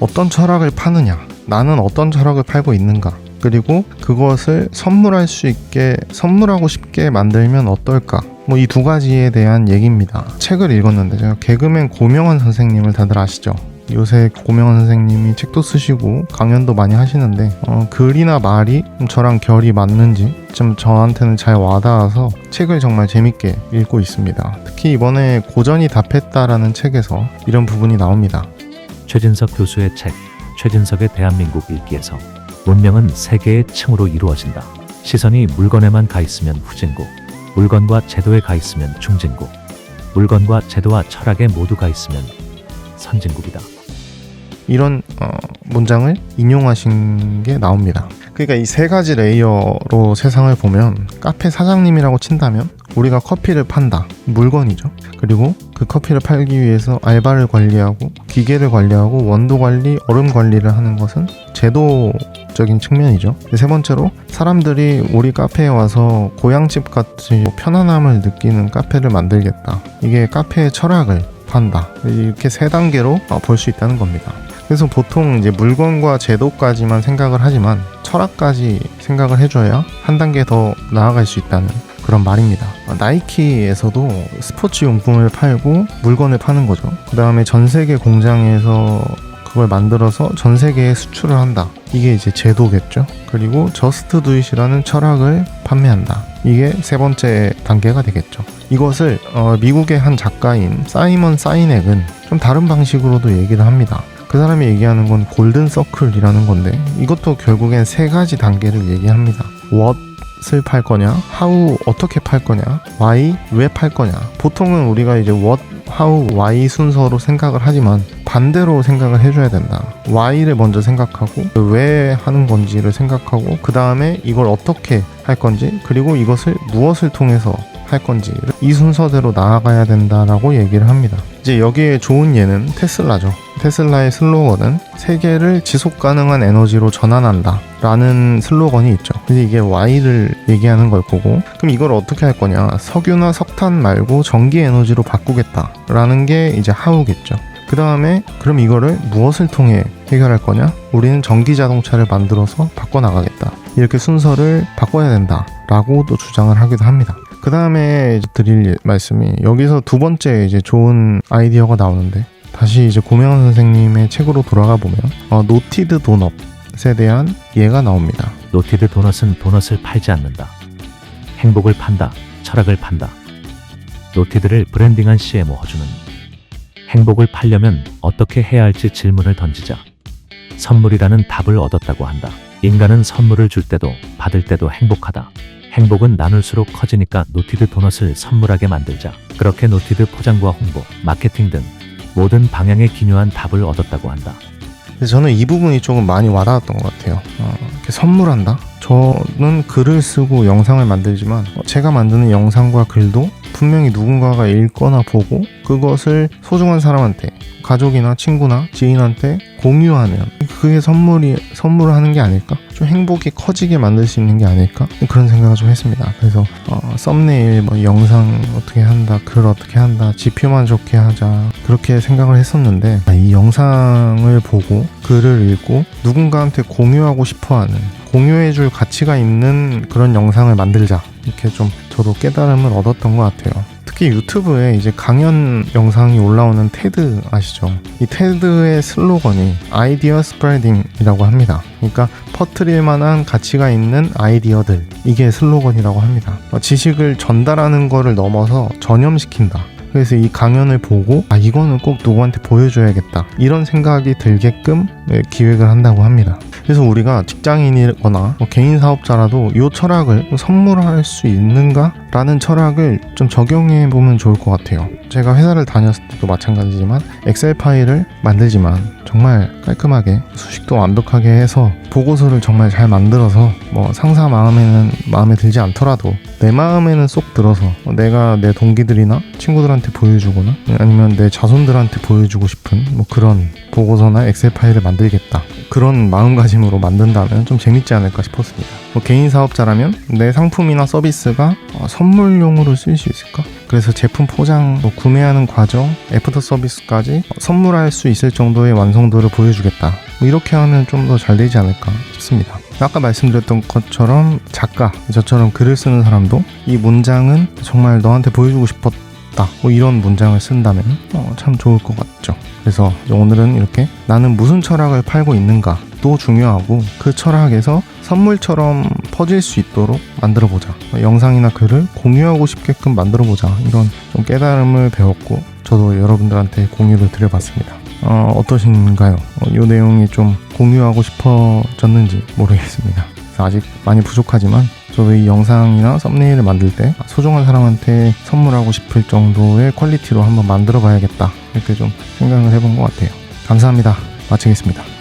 어떤 철학을 파느냐, 나는 어떤 철학을 팔고 있는가, 그리고 그것을 선물하고 싶게 만들면 어떨까, 이 두 가지에 대한 얘기입니다. 책을 읽었는데, 제가 개그맨 고명환 선생님을 다들 아시죠? 요새 고명환 선생님이 책도 쓰시고 강연도 많이 하시는데 글이나 말이 저랑 결이 맞는지 좀 저한테는 잘 와닿아서 책을 정말 재밌게 읽고 있습니다. 특히 이번에 고전이 답했다라는 책에서 이런 부분이 나옵니다. 최진석 교수의 책 최진석의 대한민국 읽기에서 문명은 세 개의 층으로 이루어진다. 시선이 물건에만 가 있으면 후진국, 물건과 제도에 가 있으면 중진국, 물건과 제도와 철학에 모두 가 있으면 선진국이다. 이런 문장을 인용하신 게 나옵니다. 그러니까 이 세 가지 레이어로 세상을 보면, 카페 사장님이라고 친다면 우리가 커피를 판다, 물건이죠. 그리고 그 커피를 팔기 위해서 알바를 관리하고 기계를 관리하고 원도 관리, 얼음 관리를 하는 것은 제도적인 측면이죠. 세 번째로 사람들이 우리 카페에 와서 고향집 같이 편안함을 느끼는 카페를 만들겠다, 이게 카페의 철학을 판다, 이렇게 세 단계로 볼 수 있다는 겁니다. 그래서 보통 이제 물건과 제도까지만 생각을 하지만 철학까지 생각을 해줘야 한 단계 더 나아갈 수 있다는 그런 말입니다. 나이키에서도 스포츠 용품을 팔고 물건을 파는 거죠. 그 다음에 전 세계 공장에서 그걸 만들어서 전 세계에 수출을 한다, 이게 이제 제도겠죠. 그리고 저스트 두잇이라는 철학을 판매한다, 이게 세 번째 단계가 되겠죠. 이것을 미국의 한 작가인 사이먼 사이넥은 좀 다른 방식으로도 얘기를 합니다. 그 사람이 얘기하는 건 골든 서클이라는 건데, 이것도 결국엔 세 가지 단계를 얘기합니다. what을 팔 거냐, how 어떻게 팔 거냐, why 왜 팔 거냐. 보통은 우리가 이제 what, how, why 순서로 생각을 하지만 반대로 생각을 해줘야 된다. why를 먼저 생각하고 왜 하는 건지를 생각하고 그 다음에 이걸 어떻게 할 건지, 그리고 이것을 무엇을 통해서 할 건지, 이 순서대로 나아가야 된다라고 얘기를 합니다. 이제 여기에 좋은 예는 테슬라죠. 테슬라의 슬로건은 세계를 지속 가능한 에너지로 전환한다 라는 슬로건이 있죠. 근데 이게 Y를 얘기하는 걸 거고, 그럼 이걸 어떻게 할 거냐, 석유나 석탄 말고 전기 에너지로 바꾸겠다 라는 게 이제 How겠죠. 그 다음에 그럼 이거를 무엇을 통해 해결할 거냐, 우리는 전기 자동차를 만들어서 바꿔나가겠다, 이렇게 순서를 바꿔야 된다 라고 또 주장을 하기도 합니다. 그 다음에 드릴 말씀이, 여기서 두 번째 이제 좋은 아이디어가 나오는데, 다시 이제 고명환 선생님의 책으로 돌아가 보면 노티드 도넛에 대한 예가 나옵니다. 노티드 도넛은 도넛을 팔지 않는다. 행복을 판다. 철학을 판다. 노티드를 브랜딩한 CMO 허준은 행복을 팔려면 어떻게 해야 할지 질문을 던지자 선물이라는 답을 얻었다고 한다. 인간은 선물을 줄 때도 받을 때도 행복하다. 행복은 나눌수록 커지니까 노티드 도넛을 선물하게 만들자. 그렇게 노티드 포장과 홍보, 마케팅 등 모든 방향에 기묘한 답을 얻었다고 한다. 그래서 저는 이 부분이 조금 많이 와닿았던 것 같아요. 이렇게 선물한다? 저는 글을 쓰고 영상을 만들지만 제가 만드는 영상과 글도 분명히 누군가가 읽거나 보고 그것을 소중한 사람한테, 가족이나 친구나 지인한테 공유하면 그게 선물을 하는 게 아닐까? 좀 행복이 커지게 만들 수 있는 게 아닐까? 그런 생각을 좀 했습니다. 그래서 썸네일, 영상 어떻게 한다, 글 어떻게 한다, 지표만 좋게 하자, 그렇게 생각을 했었는데, 이 영상을 보고 글을 읽고 누군가한테 공유하고 싶어하는, 공유해줄 가치가 있는 그런 영상을 만들자, 이렇게 좀 저도 깨달음을 얻었던 것 같아요. 특히 유튜브에 이제 강연 영상이 올라오는 테드 아시죠? 이 테드의 슬로건이 아이디어 스프레딩이라고 합니다. 그러니까 퍼뜨릴 만한 가치가 있는 아이디어들, 이게 슬로건이라고 합니다. 지식을 전달하는 거를 넘어서 전염시킨다. 그래서 이 강연을 보고 이거는 꼭 누구한테 보여줘야겠다, 이런 생각이 들게끔 기획을 한다고 합니다. 그래서 우리가 직장인이거나 개인 사업자라도 이 철학을 선물할 수 있는가? 라는 철학을 좀 적용해 보면 좋을 것 같아요. 제가 회사를 다녔을 때도 마찬가지지만 엑셀 파일을 만들지만 정말 깔끔하게 수식도 완벽하게 해서 보고서를 정말 잘 만들어서 상사 마음에 들지 않더라도 내 마음에는 쏙 들어서 내가 내 동기들이나 친구들한테 보여주거나 아니면 내 자손들한테 보여주고 싶은 그런 보고서나 엑셀 파일을 만들겠다, 그런 마음가짐으로 만든다면 좀 재밌지 않을까 싶었습니다. 개인 사업자라면 내 상품이나 서비스가 선물용으로 쓸 수 있을까? 그래서 제품 포장, 구매하는 과정, 애프터 서비스까지 선물할 수 있을 정도의 완성도를 보여주겠다. 이렇게 하면 좀 더 잘 되지 않을까 싶습니다. 아까 말씀드렸던 것처럼 작가, 저처럼 글을 쓰는 사람도 이 문장은 정말 너한테 보여주고 싶었다. 이런 문장을 쓴다면 참 좋을 것 같죠. 그래서 오늘은 이렇게 나는 무슨 철학을 팔고 있는가도 중요하고 그 철학에서 선물처럼 퍼질 수 있도록 만들어보자. 영상이나 글을 공유하고 싶게끔 만들어보자. 이런 좀 깨달음을 배웠고 저도 여러분들한테 공유를 드려봤습니다. 어떠신가요? 이 내용이 좀 공유하고 싶어졌는지 모르겠습니다. 아직 많이 부족하지만 저도 이 영상이나 썸네일을 만들 때 소중한 사람한테 선물하고 싶을 정도의 퀄리티로 한번 만들어 봐야겠다 이렇게 좀 생각을 해본 것 같아요. 감사합니다. 마치겠습니다.